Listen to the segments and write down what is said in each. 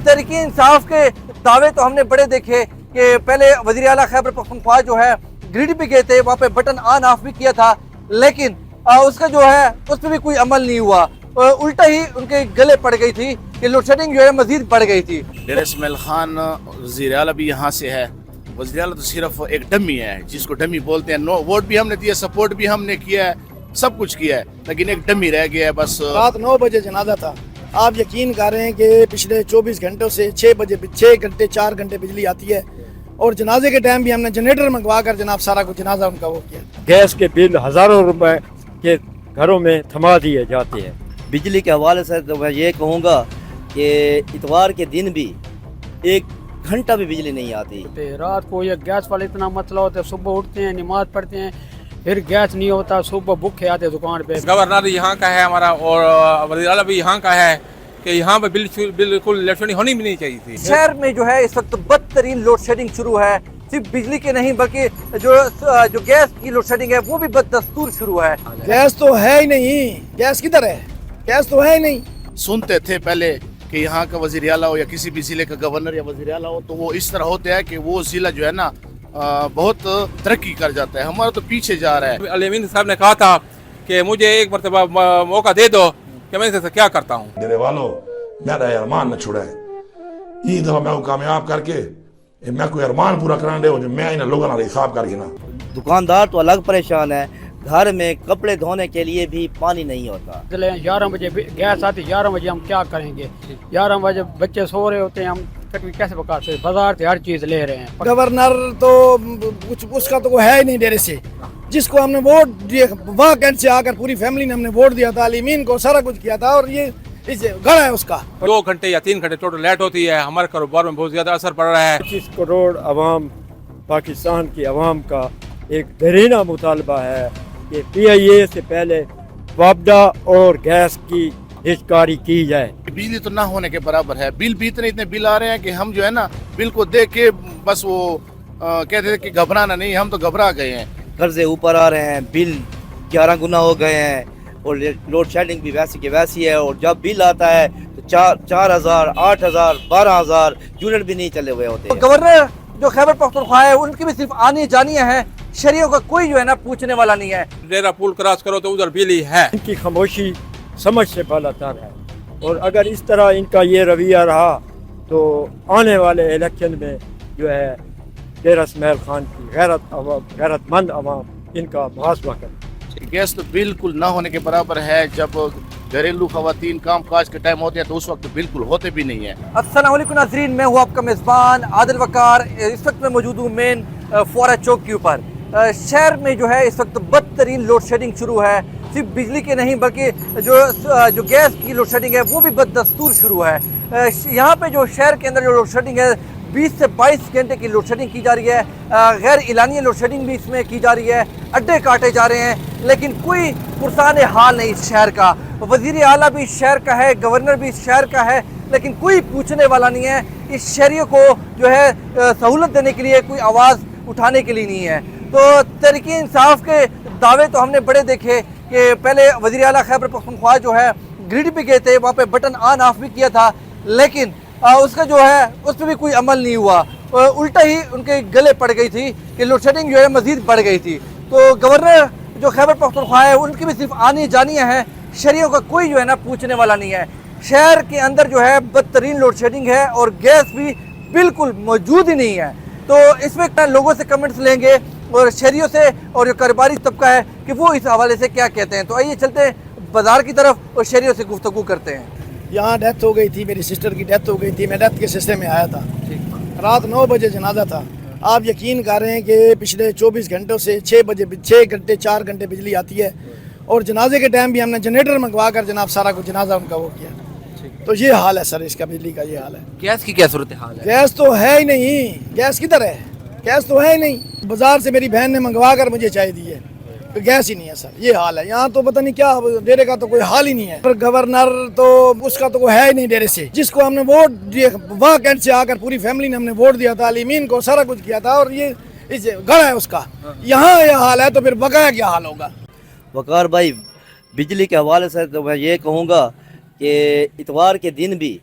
तहरीक इंसाफ के दावे तो हमने बड़े देखे कि पहले वज़ीर आला खैबर पख्तूनख्वा जो है ग्रिड पे गए थे, वहाँ पे बटन ऑन ऑफ भी किया था, लेकिन उसका जो है उस पर भी कोई अमल नहीं हुआ। उल्टा ही उनके गले पड़ गई थी कि लोड शेडिंग जो है मजीद बढ़ गई थी। डेरा इस्माइल खान वज़ीर आला भी यहाँ से है। वज़ीर आला तो सिर्फ एक डमी है, जिसको डमी बोलते हैं। नो वोट भी हमने दिया, सपोर्ट भी हमने किया है, सब कुछ किया है, लेकिन एक डमी रह गया है बस। रात 9 बजे जनाजा था। आप यकीन कर रहे हैं कि पिछले 24 घंटों से 6 घंटे 4 घंटे बिजली आती है, और जनाजे के टाइम भी हमने जनरेटर मंगवा कर जनाब सारा कुछ जनाजा उनका वो किया। गैस के बिल हज़ारों रुपए के घरों में थमा दिए जाते हैं। बिजली के हवाले से तो मैं ये कहूँगा कि इतवार के दिन भी 1 घंटा भी बिजली नहीं आती। रात को ये गैस वाला इतना मसला होता है, सुबह उठते हैं नमाज पढ़ते हैं, फिर गैस नहीं होता, सुबह भूखे आते हैं दुकान पे। गवर्नर यहाँ का है हमारा, और वज़ीर आला भी यहाँ का है कि यहाँ पे बिल्कुल लोड शेडिंग होनी भी नहीं चाहिए थी। शहर में जो है इस वक्त बदतरीन लोड शेडिंग शुरू है। सिर्फ बिजली के नहीं बल्कि जो गैस की लोड शेडिंग है वो भी बददस्तूर शुरू है। गैस तो है ही नहीं, गैस किधर है? गैस तो है ही नहीं। सुनते थे पहले कि यहाँ का वज़ीर आला हो या किसी भी ज़िले का गवर्नर या वज़ीर आला हो तो वो इस तरह होते हैं कि वो ज़िला जो है ना बहुत तरक्की कर जाता है, हमारा तो पीछे जा रहा है। अलीमीन साहब ने कहा था कि मुझे एक मरतबा मौका दे दो कि मैं इसे क्या करता हूँ। मेरे वालों, मेरा अरमान न छुड़े, ये दफा मैं कामयाब करके मैं कोई अरमान पूरा कराने दे जो मैं इन लोगों ना हिसाब करके ना। दुकानदार तो अलग परेशान है, घर में कपड़े धोने के लिए भी पानी नहीं होता। 11 बजे गैस आती, 11 बजे हम क्या करेंगे? 11 बजे बच्चे सो रहे होते हैं, हम कटवी कैसे पकाते हैं? बाजार से हर चीज ले रहे हैं। गवर्नर तो कुछ उसका तो है ही नहीं डेरे से, जिसको हमने वोट दिए वहाँ कैंट से आकर पूरी फैमिली ने हमने वोट दिया था, अलीमीन को सारा कुछ किया था, और ये गड़ा है उसका। 2 घंटे या 3 घंटे टोटल लेट होती है, हमारे कारोबार में बहुत ज्यादा असर पड़ रहा है। 25 करोड़ अवाम पाकिस्तान की अवाम का एक देरीना मुतालबा है कि PIA से पहले वापडा और गैस की हिस्सेदारी की जाए। बिजली तो ना होने के बराबर है, बिल भी इतने बिल आ रहे हैं कि हम जो है ना बिल को देख के बस वो कहते थे कि घबराना नहीं, हम तो घबरा गए हैं। कर्जे ऊपर आ रहे हैं, बिल 11 गुना हो गए हैं, और लोड शेडिंग भी वैसी की वैसी है, और जब बिल आता है तो 4,000, 8,000, 12,000 यूनिट भी नहीं चले हुए होते। तो गवर्नर जो खैबर पख्तूनख्वा है उनकी भी सिर्फ आनी जानियाँ हैं, शहरियों का कोई जो है ना पूछने वाला नहीं है। डेरा पुल क्रॉस करो तो उधर बिल ही है। इनकी खामोशी समझ से बालातर है, और अगर इस तरह इनका ये रवैया रहा तो आने वाले इलेक्शन में जो है डेरा इस्माइल खान की गैरतमंद अवाम इनका मुहासबा करे। गैस तो बिल्कुल ना होने के बराबर है। जब घरेलू खवातीन काम काज के टाइम होते हैं तो उस वक्त बिल्कुल होते भी नहीं है। अस्सलाम वालेकुम नाज़रीन, मैं हूँ आपका मेज़बान आदिल वकार। इस वक्त मैं मौजूद हूँ मेन फौरा चौक के ऊपर। शहर में जो है इस वक्त बदतरीन लोड शेडिंग शुरू है। सिर्फ बिजली के नहीं बल्कि जो गैस की लोड शेडिंग है वो भी बददस्तूर शुरू है। यहाँ पे जो शहर के अंदर जो लोड शेडिंग है 20 से 22 घंटे की लोड शेडिंग की जा रही है। गैर इलानी लोड शेडिंग भी इसमें की जा रही है, अड्डे काटे जा रहे हैं, लेकिन कोई पुरसान हाल नहीं इस शहर का। वज़ीर आला भी इस शहर का है, गवर्नर भी इस शहर का है, लेकिन कोई पूछने वाला नहीं है। इस शहरियों को जो है सहूलत देने के लिए कोई आवाज़ उठाने के लिए नहीं है। तो तहरीक इंसाफ के दावे तो हमने बड़े देखे कि पहले वज़ीर आला खैबर पख्तूनख्वा जो है ग्रिड पे गए थे, वहाँ पे बटन ऑन ऑफ भी किया था, लेकिन उसका जो है उस पर भी कोई अमल नहीं हुआ। उल्टा ही उनके गले पड़ गई थी कि लोड शेडिंग जो है मजीद बढ़ गई थी। तो गवर्नर जो खैबर पख्तूनख्वा है उनकी भी सिर्फ आनी जानियाँ हैं, शहरियों का कोई जो है ना पूछने वाला नहीं है। शहर के अंदर जो है बदतरीन लोड शेडिंग है और गैस भी बिल्कुल मौजूद ही नहीं है। तो इसमें लोगों से कमेंट्स लेंगे और शहरियों से, और जो कारोबारी तबका है कि वो इस हवाले से क्या कहते हैं। तो आइए चलते हैं बाजार की तरफ और शहरियों से गुफ्तगू करते हैं। यहाँ डेथ हो गई थी, मेरी सिस्टर की डेथ हो गई थी, मैं डेथ के सिलसिले में आया था। रात 9 बजे जनाजा था। आप यकीन कर रहे हैं कि पिछले 24 घंटों से 6 घंटे 4 घंटे बिजली आती है, और जनाजे के टाइम भी हमने जनरेटर मंगवा कर जनाब सारा कुछ जनाजा उनका वो किया। तो ये हाल है सर, इसका बिजली का ये हाल है। गैस की क्या सूरत हाल है? गैस तो है ही नहीं, गैस किधर है? गैस तो है ही नहीं। बाजार से मेरी बहन ने मंगवा कर मुझे चाय दी है, तो गैस ही नहीं है सर, ये हाल है। यहाँ तो पता नहीं क्या, डेरे का तो कोई हाल ही नहीं है। पर गवर्नर तो उसका तो कोई है ही नहीं डेरे से, जिसको हमने वोट दिए वहाँ कैंट से आकर पूरी फैमिली ने हमने वोट दिया था, अलीमीन को सारा कुछ किया था, और ये गड़ा है उसका। यहाँ ये हाल है तो फिर बकाया क्या हाल होगा? वकार भाई, बिजली के हवाले से तो मैं ये कहूँगा कि इतवार के दिन भी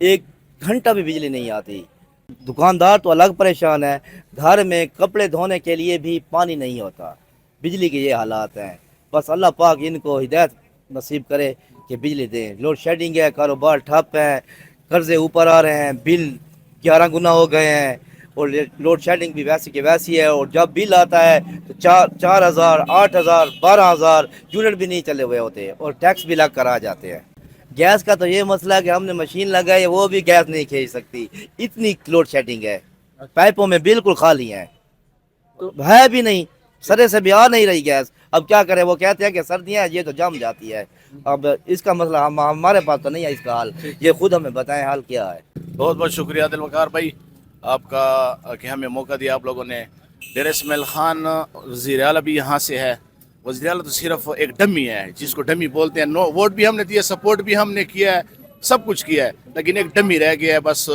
1 घंटा भी बिजली नहीं आती। दुकानदार तो अलग परेशान है, घर में कपड़े धोने के लिए भी पानी नहीं होता। बिजली के ये हालात हैं। बस अल्लाह पाक इनको हिदायत नसीब करे कि बिजली दें। लोड शेडिंग है, कारोबार ठप है, कर्जे ऊपर आ रहे हैं, बिल 11 गुना हो गए हैं और लोड शेडिंग भी वैसी की वैसी है। और जब बिल आता है तो 4,000, 8,000, 12,000 यूनिट भी नहीं चले हुए होते और टैक्स भी लग कर आ जाते हैं। गैस का तो ये मसला है कि हमने मशीन लगाई है, वो भी गैस नहीं खींच सकती, इतनी लोड शेडिंग है। पाइपों में बिल्कुल खाली हैं, तो है भी नहीं, सरे से भी आ नहीं रही गैस। अब क्या करें, वो कहते हैं कि सर्दियाँ ये तो जम जाती है। अब इसका मसला हमारे पास तो नहीं है इसका हल, ये खुद हमें बताएं हाल क्या है। बहुत बहुत शुक्रिया आदिल वकार भाई आपका कि हमें मौका दिया आप लोगों ने। डेर इस्माइल खान वज़ीर आला भी यहाँ से है। वज़ीर आला तो सिर्फ एक डमी है, जिसको डमी बोलते हैं। नो वोट भी हमने दिया, सपोर्ट भी हमने किया है, सब कुछ किया है, लेकिन एक डमी रह गया है। बस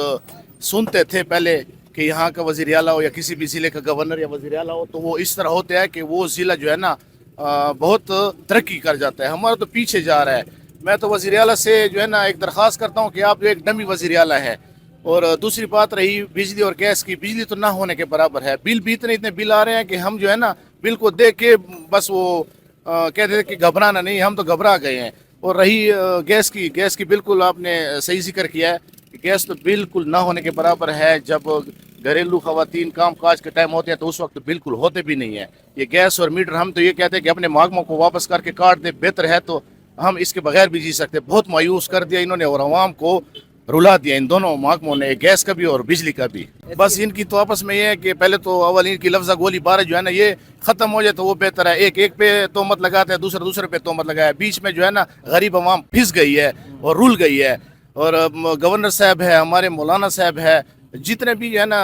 सुनते थे पहले कि यहाँ का वज़ीर आला हो या किसी भी ज़िले का गवर्नर या वज़ीर आला हो तो वो इस तरह होते हैं कि वो ज़िला जो है ना बहुत तरक्की कर जाता है, हमारा तो पीछे जा रहा है। मैं तो वज़ीर आला से जो है ना एक दरख्वास्त करता हूँ कि आप जो एक डमी वज़ीर आला है। और दूसरी बात रही बिजली और गैस की, बिजली तो ना होने के बराबर है। बिल भी इतने बिल आ रहे हैं कि हम जो है ना बिल को देख के बस वो कहते थे कि घबराना नहीं, हम तो घबरा गए हैं। और रही गैस की बिल्कुल आपने सही जिक्र किया है कि गैस तो बिल्कुल ना होने के बराबर है। जब घरेलू खवातीन काम काज के टाइम होते हैं तो उस वक्त तो बिल्कुल होते भी नहीं है। ये गैस और मीटर हम तो ये कहते हैं कि अपने महकमों को वापस करके काट दे, बेहतर है, तो हम इसके बगैर भी जी सकते। बहुत मायूस कर दिया इन्होंने और आवाम को रुला दिया इन दोनों महकमों ने, गैस का भी और बिजली का भी। बस इनकी तो आपस में ये है कि पहले तो अवल इनकी लफ्ज़ा गोली बारह जो है ना ये ख़त्म हो जाए तो वो बेहतर है। एक पे तोहमत लगाते हैं, दूसरे पे तोहमत लगाया, बीच में जो है ना गरीब आवाम फिस गई है और रुल गई है। और गवर्नर साहब है, हमारे मौलाना साहब है, जितने भी है ना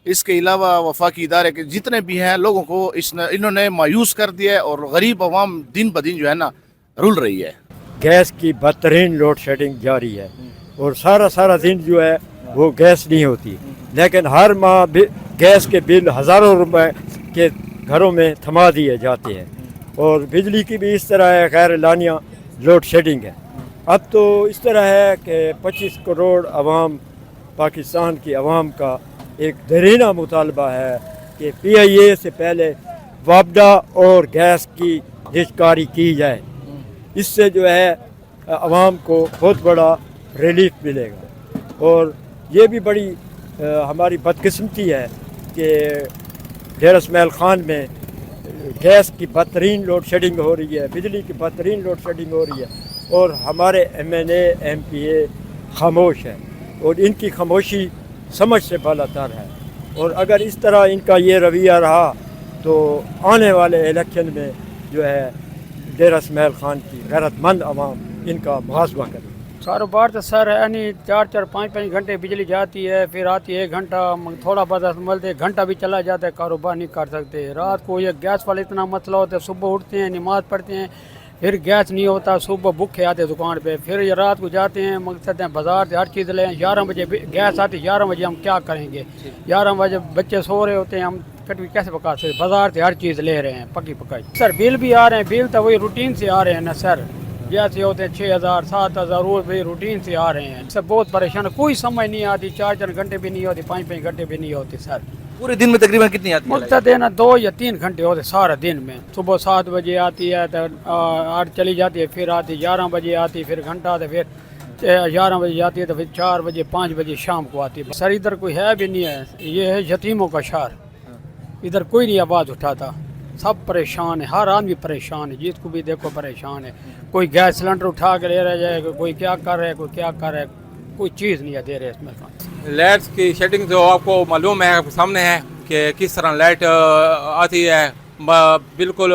इसके अलावा वफाकी इदारे के जितने भी हैं, लोगों को इन्होंने मायूस कर दिया है और गरीब आवाम दिन ब दिन जो है ना रुल रही है। गैस की बदतरीन लोड शेडिंग जारी है और सारा दिन जो है वो गैस नहीं होती, लेकिन हर माह गैस के बिल हज़ारों रुपए के घरों में थमा दिए जाते हैं। और बिजली की भी इस तरह है, गैर लानिया लोड शेडिंग है। अब तो इस तरह है कि 25 करोड़ आवाम पाकिस्तान की आवाम का एक दरीना मुतालबा है कि PIA से पहले वापडा और गैस की हिस्सेदारी की जाए। इससे जो है आवाम को बहुत बड़ा रिलीफ मिलेगा। और ये भी बड़ी हमारी बदकिस्मती है कि डेर इस्माइल खान में गैस की बदतरीन लोड शेडिंग हो रही है, बिजली की बदतरीन लोड शेडिंग हो रही है और हमारे MNA MPA खामोश है और इनकी खामोशी समझ से बालातर है। और अगर इस तरह इनका ये रवैया रहा तो आने वाले इलेक्शन में जो है डेर इस्माइल खान की गैरतमंद आवाम इनका मुहासबा करे। कारोबार तो सर है नहीं, 4-4, 5-5 घंटे बिजली जाती है, फिर आती है 1 घंटा, थोड़ा बहुत संभलते 1 घंटा भी चला जाता है, कारोबार नहीं कर सकते। रात को ये गैस वाला इतना मसला होता है, सुबह उठते हैं नमाज़ पढ़ते हैं, फिर गैस नहीं होता, सुबह भूखे आते दुकान पे, फिर ये रात को जाते हैं मकसद हैं बाज़ार से हर चीज़ लें। 11 बजे गैस आती, 11 बजे हम क्या करेंगे? 11 बजे बच्चे सो रहे होते हैं, हम कटवी कैसे पका सकते? बाज़ार से हर चीज़ ले रहे हैं पकी पकाई। सर बिल भी आ रहे हैं, बिल तो वही रूटीन से आ रहे हैं ना सर, जैसे होते हैं 6,000 7,000 रोज भी रूटीन से आ रहे हैं। सब बहुत परेशान है, कोई समझ नहीं आती, 4-4 घंटे भी नहीं होती, 5-5 घंटे भी नहीं होती सर। पूरे दिन में तकरीबन कितनी आती है? मकसद है ना 2 या 3 घंटे होते सारा दिन में। सुबह 7 बजे आती है तो 8 चली जाती है, फिर आती 11 बजे आती, फिर घंटा तो फिर 11 बजे जाती है, तो फिर 4 बजे 5 बजे शाम को आती है। सर इधर कोई है भी नहीं है, ये है यतीमों का शहर, इधर कोई नहीं आवाज़ उठाता, सब परेशान है, हर आदमी परेशान है, जिसको भी देखो परेशान है। कोई गैस सिलेंडर उठा के ले रहा जाए, कोई क्या कर रहा है, कोई क्या कर रहा है, कोई चीज़ नहीं है दे रहे इसमें। लाइट्स की शेडिंग जो आपको मालूम है, सामने है कि किस तरह लाइट आती है। बिल्कुल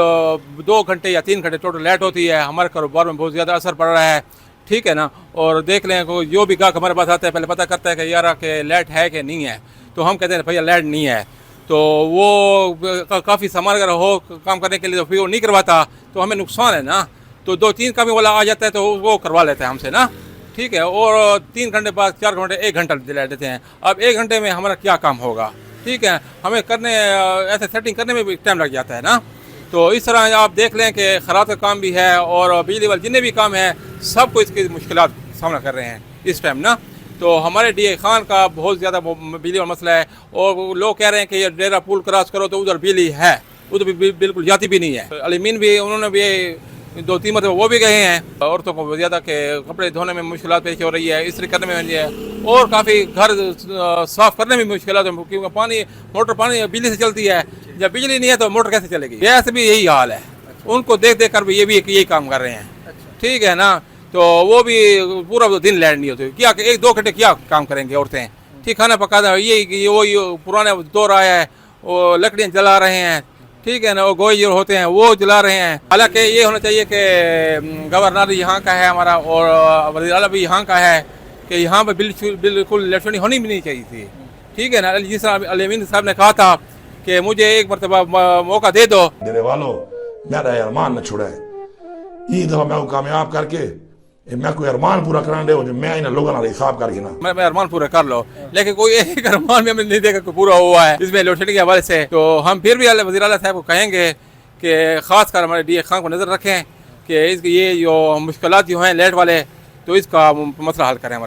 2 घंटे या 3 घंटे टोटल लाइट होती है। हमारे कारोबार में बहुत ज़्यादा असर पड़ रहा है, ठीक है ना। और देख लें जो भी गाहक हमारे पास आता है पहले पता करता है कि यार कि लाइट है कि नहीं है, तो हम कहते हैं भैया लाइट नहीं है, तो वो काफ़ी सामान अगर हो काम करने के लिए तो फिर वो नहीं करवाता, तो हमें नुकसान है ना। तो 2-3 काम वाला आ जाता है तो वो करवा लेते हैं हमसे ना, ठीक है। और 3 घंटे बाद 4 घंटे 1 घंटा दिला देते हैं। अब 1 घंटे में हमारा क्या काम होगा, ठीक है। हमें करने ऐसे सेटिंग करने में भी टाइम लग जाता है ना। तो इस तरह आप देख लें कि खराब का काम भी है और बिजली वाले जितने भी काम हैं सबको इसकी मुश्किलात सामना कर रहे हैं इस टाइम ना। تو ہمارے ڈی اے خان کا بہت زیادہ بجلی کا مسئلہ ہے، اور لوگ کہہ رہے ہیں کہ یہ ڈیرا پول کراس کرو تو ادھر بجلی ہے، ادھر بھی بالکل جاتی بھی نہیں ہے۔ علمین بھی انہوں نے بھی 2-3 مرتبہ وہ بھی گئے ہیں، عورتوں کو زیادہ کہ کپڑے دھونے میں مشکلات پیش ہو رہی ہے، استری کرنے میں ہے، اور کافی گھر صاف کرنے میں مشکلات ہیں، کیونکہ پانی موٹر پانی بجلی سے چلتی ہے، جب بجلی نہیں ہے تو موٹر کیسے چلے گی؟ گیس بھی یہی حال ہے، ان کو دیکھ دیکھ کر بھی یہ بھی یہی کام کر رہے ہیں، ٹھیک ہے نا؟ تو وہ بھی پورا دن لائٹ نہیں ہوتی، کیا 1-2 گھنٹے کیا کام کریں گے عورتیں؟ ٹھیک، کھانا پکانا یہ وہی پرانا دور آیا ہے، وہ لکڑیاں جلا رہے ہیں، ٹھیک ہے نا، وہ گوئی جو ہوتے ہیں وہ جلا رہے ہیں۔ حالانکہ یہ ہونا چاہیے کہ گورنر یہاں کا ہے ہمارا، اور وزیر اعلیٰ بھی یہاں کا ہے، کہ یہاں پہ بالکل لیٹ شیڈنگ ہونی بھی نہیں چاہیے تھی، ٹھیک ہے نا؟ جس طرح علمین صاحب نے کہا تھا کہ مجھے ایک مرتبہ موقع دے دو۔ ڈیرے والوں میرا ارمان نہ چھوڑے، یہ دفعہ میں کامیاب کر کے میں کوئی ارمان پورا کران دے جو میں انہیں لوگوں نے حساب کر کے نا میں ارمان پورا کر لو، لیکن کوئی ایک ارمان بھی ہمیں نہیں دیکھا کہ پورا ہوا ہے اس میں لوڈ شیڈنگ کے حوالے سے۔ تو ہم پھر بھی وزیر اعلیٰ صاحب کو کہیں گے کہ خاص کر ہمارے ڈی اے خان کو نظر رکھیں کہ اس یہ جو مشکلات جو ہیں لائٹ والے، تو اس کا مسئلہ حل کریں ہمارے۔